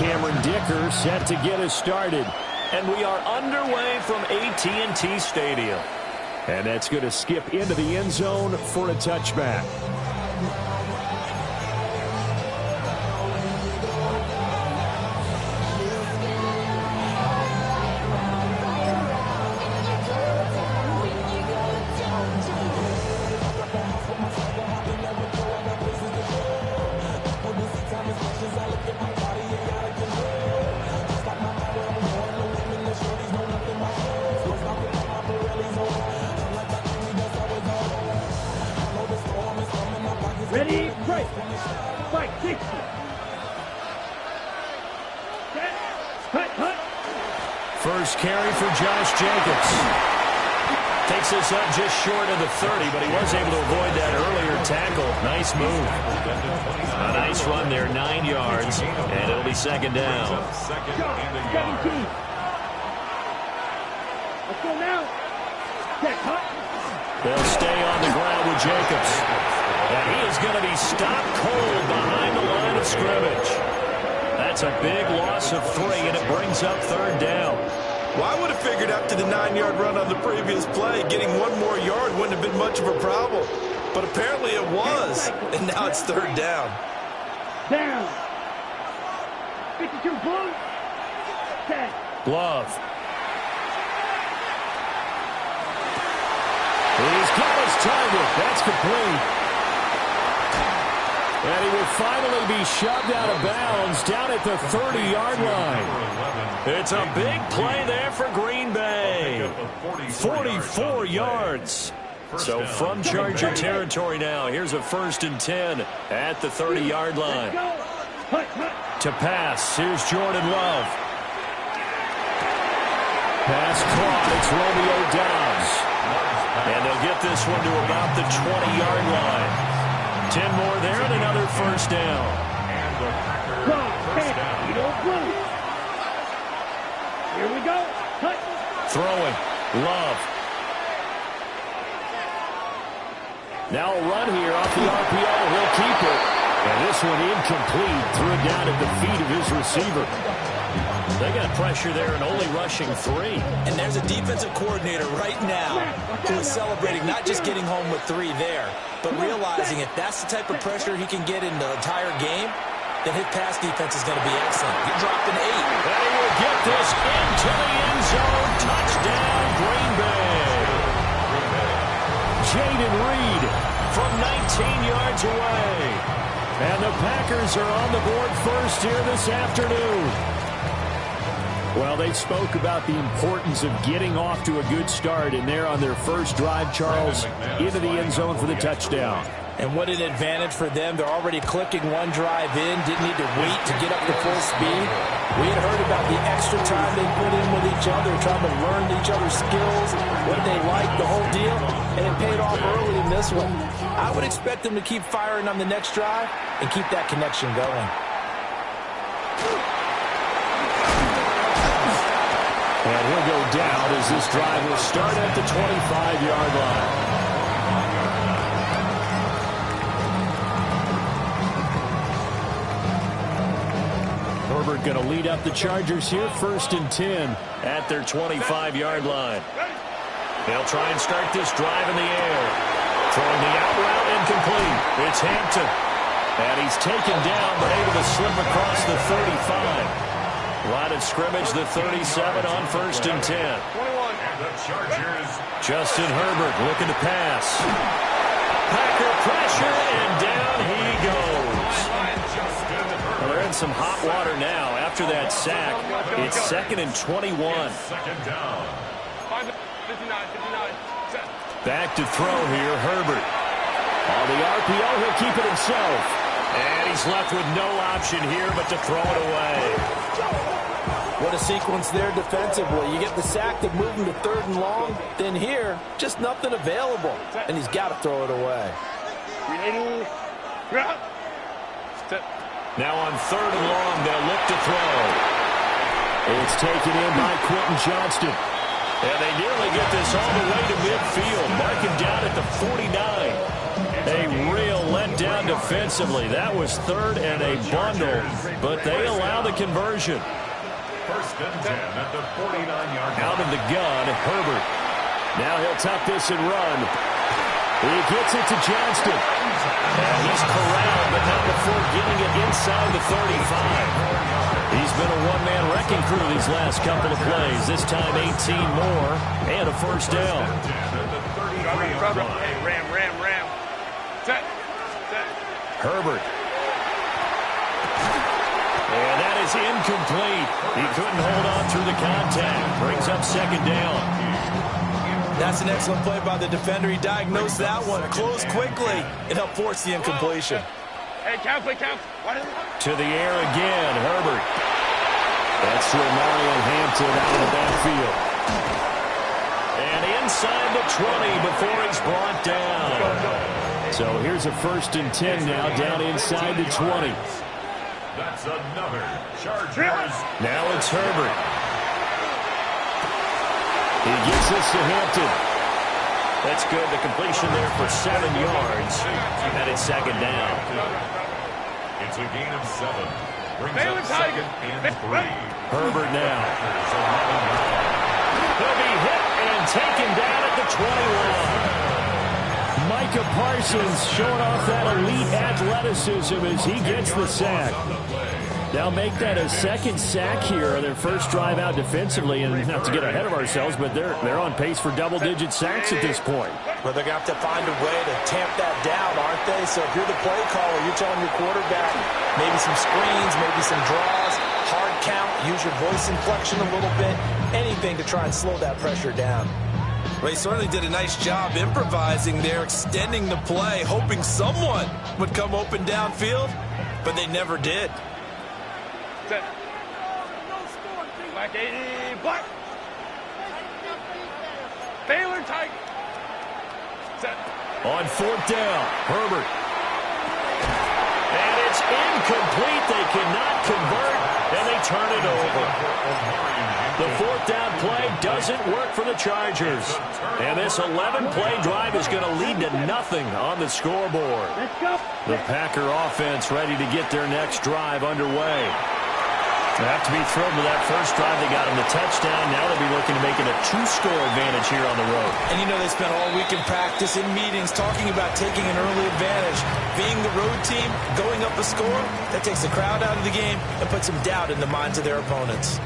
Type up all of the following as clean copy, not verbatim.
Cameron Dicker set to get us started. And we are underway from AT&T Stadium. And that's going to skip into the end zone for a touchback. Ready, break. Fight, 60. Hut. First carry for Josh Jacobs. Takes us up just short of the 30, but he was able to avoid that earlier tackle. Nice move. A nice run there, 9 yards, and it'll be second down. 17. Let's go now. Check, hut. They'll stay on the ground with Jacobs. And he is going to be stopped cold behind the line of scrimmage. That's a big loss of 3, and it brings up third down. Well, I would have figured after the 9-yard run on the previous play, getting 1 more yard wouldn't have been much of a problem. But apparently it was, and now it's third down. Down. 52 blue. 10. Glove. He's got his target. That's complete. And he will finally be shoved out of bounds down at the 30-yard line. It's a big play there for Green Bay. 44 yards. So from Charger territory now, here's a 1st and 10 at the 30-yard line. To pass, here's Jordan Love. Pass caught, it's Romeo Doubs. And they'll get this one to about the 20-yard line. 10 more there and another first down. And the Packers first down. Here we go. Cut. Throwing. Love. Now a run here off the RPO. He'll keep it. And this one incomplete. Threw it down at the feet of his receiver. They got pressure there and only rushing 3. And there's a defensive coordinator right now who is celebrating not just getting home with 3 there, but realizing if that's the type of pressure he can get in the entire game, then his pass defense is going to be excellent. He dropped an 8. And he will get this into the end zone. Touchdown, Green Bay. Jaden Reed from 19 yards away. And the Packers are on the board first here this afternoon. Well, they spoke about the importance of getting off to a good start, and they're on their first drive, Charles, into the end zone for the touchdown. And what an advantage for them. They're already clicking 1 drive in, didn't need to wait to get up to full speed. We had heard about the extra time they put in with each other, trying to learn each other's skills, what they like, the whole deal, and it paid off early in this one. I would expect them to keep firing on the next drive and keep that connection going. And he'll go down as this drive will start at the 25-yard line. Herbert going to lead up the Chargers here, 1st and 10 at their 25-yard line. They'll try and start this drive in the air. Throwing the out route incomplete. It's Hampton. And he's taken down but able to slip across the 35. Line of scrimmage, the 37 on 1st and 10. 21. And the Chargers. Justin Herbert looking to pass. Packer pressure, and down he goes. Well, they're in some hot water now after that sack. It's 2nd and 21. Second down. 59. Back to throw here, Herbert. On the RPO, he'll keep it himself. And he's left with no option here but to throw it away. What a sequence there defensively. You get the sack to move him to 3rd and long. Then here, just nothing available. And he's got to throw it away. Now on 3rd and long, they'll look to throw. It's taken in by Quentin Johnston. And they nearly get this all the way to midfield. Mark him down at the 49. A real letdown down defensively. That was third and a bundle, but they allow the conversion. First and 10 at the 49-yard line. Out of the gun, Herbert. Now he'll tuck this and run. He gets it to Johnston. And he's corralled, but not before getting it inside the 35. He's been a one-man wrecking crew these last couple of plays. This time 18 more and a first down. Ram. Set. Herbert. And that is incomplete. He couldn't hold on through the contact. Brings up second down. That's an excellent play by the defender. He diagnosed that one, closed quickly, and helped force the incompletion. Hey, count. To the air again, Herbert. That's Romarion Hampton out of the backfield. And inside the 20 before he's brought down. So here's a first and 10 now, down inside the 20. That's another Chargers. Now it's Herbert. He gives this to Hampton. That's good. The completion there for 7 yards. And it's second down. It's a gain of 7. Brings up second and 3. Herbert now. He'll be hit and taken down at the 21. Micah Parsons showing off that elite athleticism as he gets the sack. They'll make that a second sack here on their first drive out defensively, and not to get ahead of ourselves, but they're on pace for double-digit sacks at this point. Well, they're going to have to find a way to tamp that down, aren't they? So if you're the play caller, you're telling your quarterback maybe some screens, maybe some draws, hard count, use your voice inflection a little bit, anything to try and slow that pressure down. Well, he certainly did a nice job improvising there, extending the play, hoping someone would come open downfield, but they never did. Set. Black 80, black. Baylor tight. Set. On fourth down, Herbert. And it's incomplete. They cannot convert, and they turn it over. The fourth down play doesn't work for the Chargers. And this 11-play drive is going to lead to nothing on the scoreboard. Let's go. The Packer offense ready to get their next drive underway. They have to be thrilled with that first drive. They got him the touchdown. Now they'll be looking to make it a 2-score advantage here on the road. And you know they spent all week in practice, in meetings, talking about taking an early advantage. Being the road team, going up a score, that takes the crowd out of the game and puts some doubt in the minds of their opponents.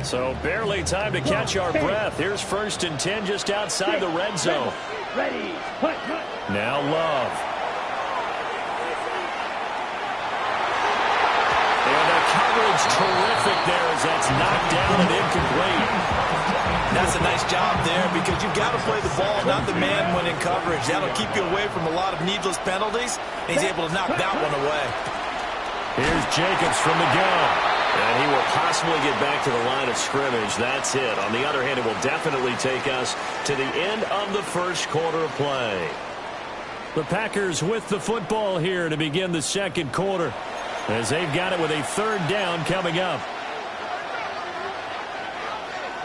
So barely time to catch our breath. Here's first and 10 just outside the red zone. Ready. Hut. Now Love. And the coverage terrific there as that's knocked down and incomplete. That's a nice job there because you've got to play the ball, not the man when in coverage. That'll keep you away from a lot of needless penalties, and he's able to knock that one away. Here's Jacobs from the gun. And he will possibly get back to the line of scrimmage. That's it. On the other hand, it will definitely take us to the end of the first quarter of play. The Packers with the football here to begin the second quarter, as they've got it with a third down coming up.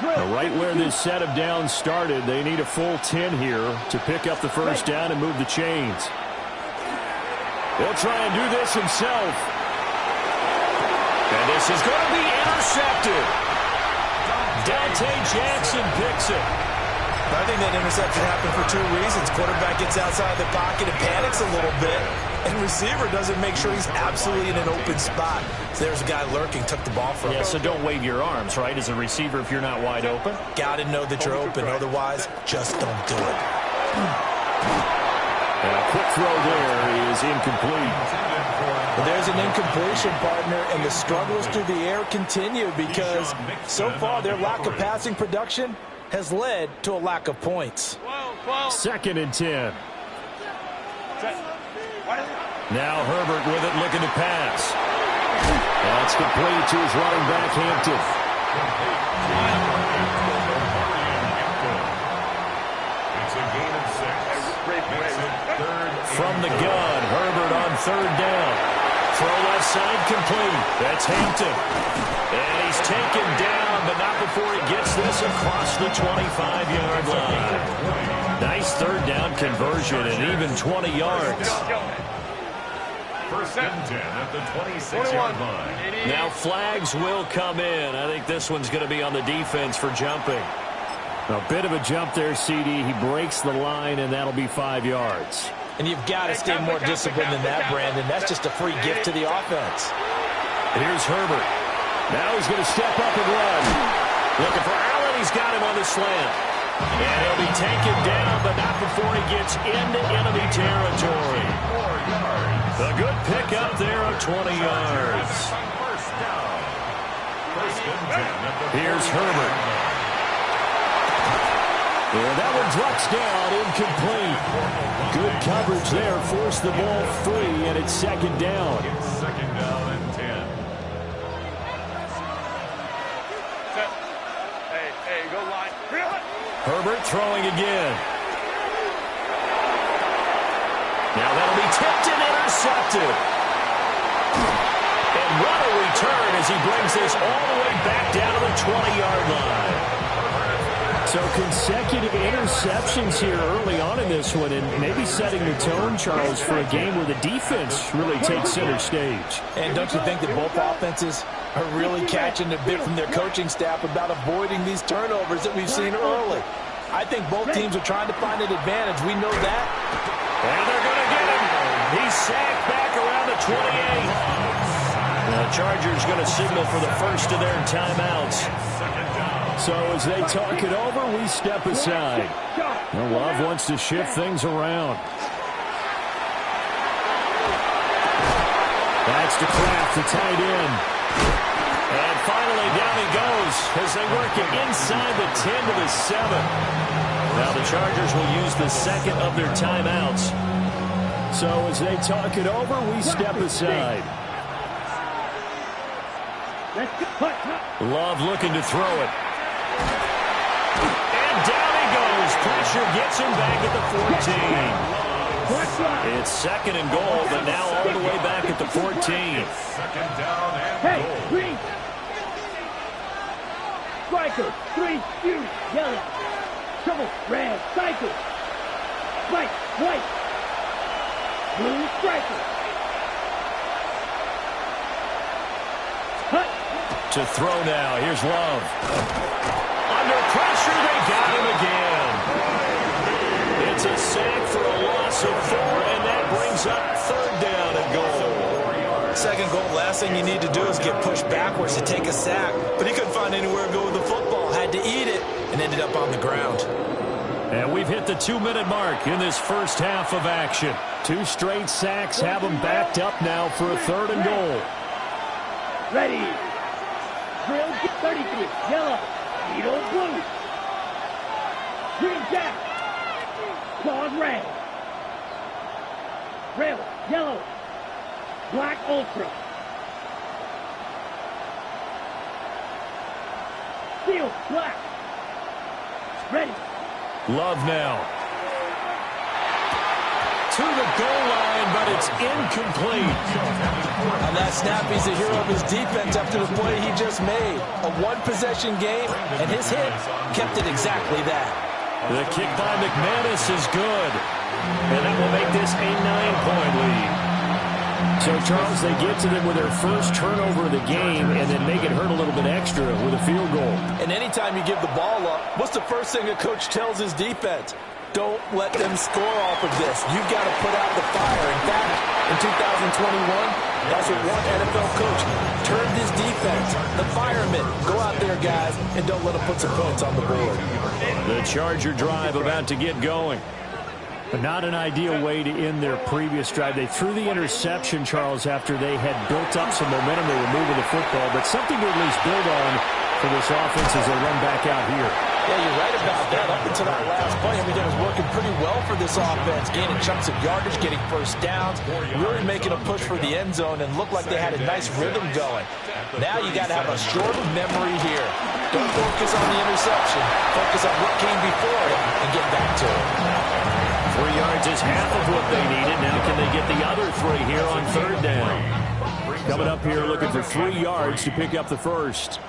Right where this set of downs started, they need a full 10 here to pick up the first down and move the chains. He'll try and do this himself. And this is going to be intercepted. Dante Jackson picks it. I think that interception happened for 2 reasons. Quarterback gets outside the pocket and panics a little bit, and receiver doesn't make sure he's absolutely in an open spot. So there's a guy lurking, took the ball from him. Yeah, so don't wave your arms, right, as a receiver if you're not wide open. Got to know that you're open. Otherwise, just don't do it. And a quick throw there is incomplete. But there's an incompletion, partner, and the struggles through the air continue because so far their lack of passing production has led to a lack of points. 2nd and 10. Now Herbert with it, looking to pass. That's complete to his running back, Hampton. It's a gain of 6. From the gun, Herbert on third down. Throw left side complete. That's Hampton. And he's taken down, but not before he gets this across the 25-yard line. Nice third down conversion and even 20 yards. First and 10 at the 26-yard line. Now flags will come in. I think this one's going to be on the defense for jumping. A bit of a jump there, CD. He breaks the line, and that'll be 5 yards. And you've got to stay more disciplined than that, Brandon. That's just a free gift to the offense. Here's Herbert. Now he's going to step up and run. Looking for Allen. He's got him on the slant. And he'll be taken down, but not before he gets into enemy territory. A good pickup there of 20 yards. Here's Herbert. And that one drops down, incomplete. Good coverage there, forced the ball free, and it's second down. Second down and 10. Hey, go line. Herbert throwing again. Now that'll be tipped and intercepted. And what a return as he brings this all the way back down to the 20-yard line. So consecutive interceptions here early on in this one, and maybe setting the tone, Charles, for a game where the defense really takes center stage. And don't you think that both offenses are really catching a bit from their coaching staff about avoiding these turnovers that we've seen early? I think both teams are trying to find an advantage. We know that. And they're going to get him. He's sacked back around the 28. The Chargers going to signal for the first of their timeouts. So as they talk it over, we step aside. Now Love wants to shift things around. That's to Kraft, the tight end. And finally down he goes as they work it inside the 10 to the 7. Now the Chargers will use the second of their timeouts. So as they talk it over, we step aside. Love looking to throw it. And down he goes. Pressure gets him back at the 14. It's second and goal, but now all the way back at the 14. Second down and goal. Green. Striker, 3, shoot, yellow. Trouble, red, cycle. White, white. Blue, striker. Cut. To throw now. Here's Love. Under pressure, they got him again. It's a sack for a loss of 4, and that brings up third down and goal. Second goal, last thing you need to do is get pushed backwards to take a sack. But he couldn't find anywhere to go with the football. Had to eat it and ended up on the ground. And we've hit the 2-minute mark in this first half of action. 2 straight sacks have them backed up now for a third and goal. Ready. Drill 33, yellow. Needle blue. Green jack. Claws red. Rail yellow. Black ultra. Steel black. Ready. Love now. To the goal line, but it's incomplete. On that snap, he's a hero of his defense after the play he just made. A one-possession game, and his hit kept it exactly that. The kick by McManus is good. And that will make this a 9-point lead. So, Charles, they get to them with their first turnover of the game and then make it hurt a little bit extra with a field goal. And anytime you give the ball up, what's the first thing a coach tells his defense? Don't let them score off of this. You've got to put out the fire. In fact, in 2021, that's what one NFL coach turned his defense. The firemen. Go out there, guys, and don't let them put some points on the board. The Charger drive about to get going. But not an ideal way to end their previous drive. They threw the interception, Charles, after they had built up some momentum. They were moving the football, but something to at least build on for this offense as they run back out here. Yeah, you're right about that. Up until that last play, I mean, it was working pretty well for this offense, gaining chunks of yardage, getting first downs, really making a push for the end zone, and looked like they had a nice rhythm going. Now you got to have a short memory here. Don't focus on the interception. Focus on what came before it and get back to it. 3 yards is half of what they needed. Now can they get the other 3 here on third down? Coming up here looking for 3 yards to pick up the first.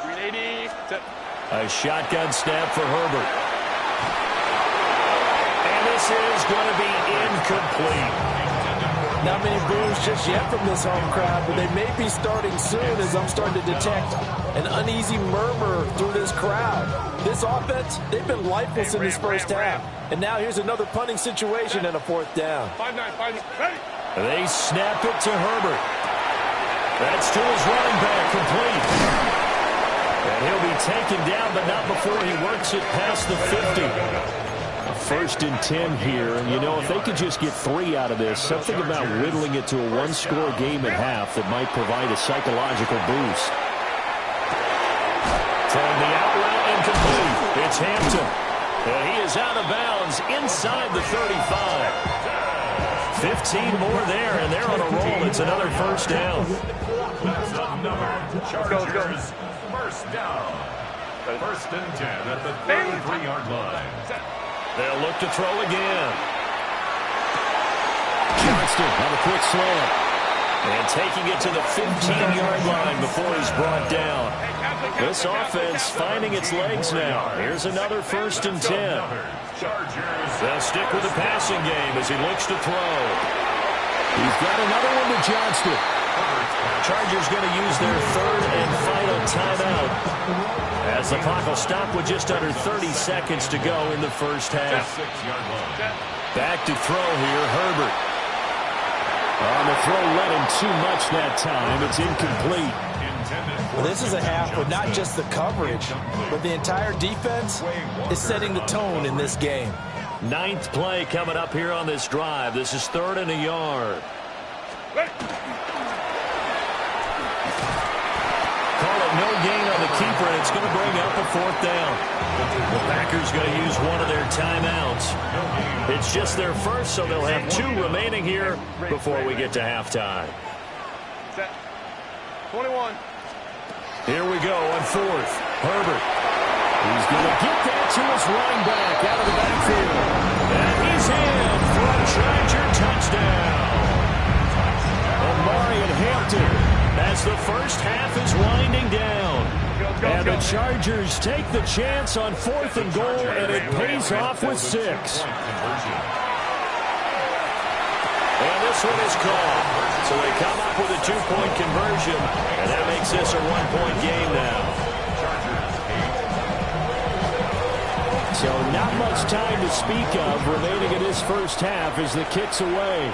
380. A shotgun snap for Herbert. this is going to be incomplete. Not many boos just yet from this home crowd, but they may be starting soon as I'm starting to detect an uneasy murmur through this crowd. This offense, they've been lifeless in this first half. And now here's another punting situation and a fourth down. 5-9, ready. They snap it to Herbert. That's to his running back, complete. And he'll be taken down, but not before he works it past the 50. First and 10 here, and you know, if they could just get 3 out of this, something about whittling it to a one-score game at half that might provide a psychological boost. Throwing the out route incomplete. It's Hampton. And he is out of bounds inside the 35. 15 more there, and they're on a roll. It's another first down. That's another Chargers first down. First and 10 at the 33-yard line. They'll look to throw again. Johnston on a quick slant. And taking it to the 15-yard line before he's brought down. This offense finding its legs now. Here's another first and 10. They'll stick with the passing game as he looks to throw. He's got another one to Johnston. Chargers going to use their third and final timeout as the clock will stop with just under 30 seconds to go in the first half. Back to throw here, Herbert. On the throw, let him too much that time. It's incomplete. Well, this is a half where not just the coverage, but the entire defense is setting the tone in this game. 9th play coming up here on this drive. This is 3rd and a yard. Call it no gain on the keeper, and it's going to bring up a 4th down. The Packers going to use one of their timeouts. It's just their first, so they'll have 2 remaining here before we get to halftime. Set. 21. Here we go on 4th. Herbert. He's going to get that to his running back out of the backfield. And he's in for a Charger touchdown. Omarion Hampton as the first half is winding down. And the Chargers take the chance on 4th and goal, and it pays off with 6. And this one is called. So they come up with a 2-point conversion, and that makes this a 1-point game now. So not much time to speak of remaining in this first half as the kick's away.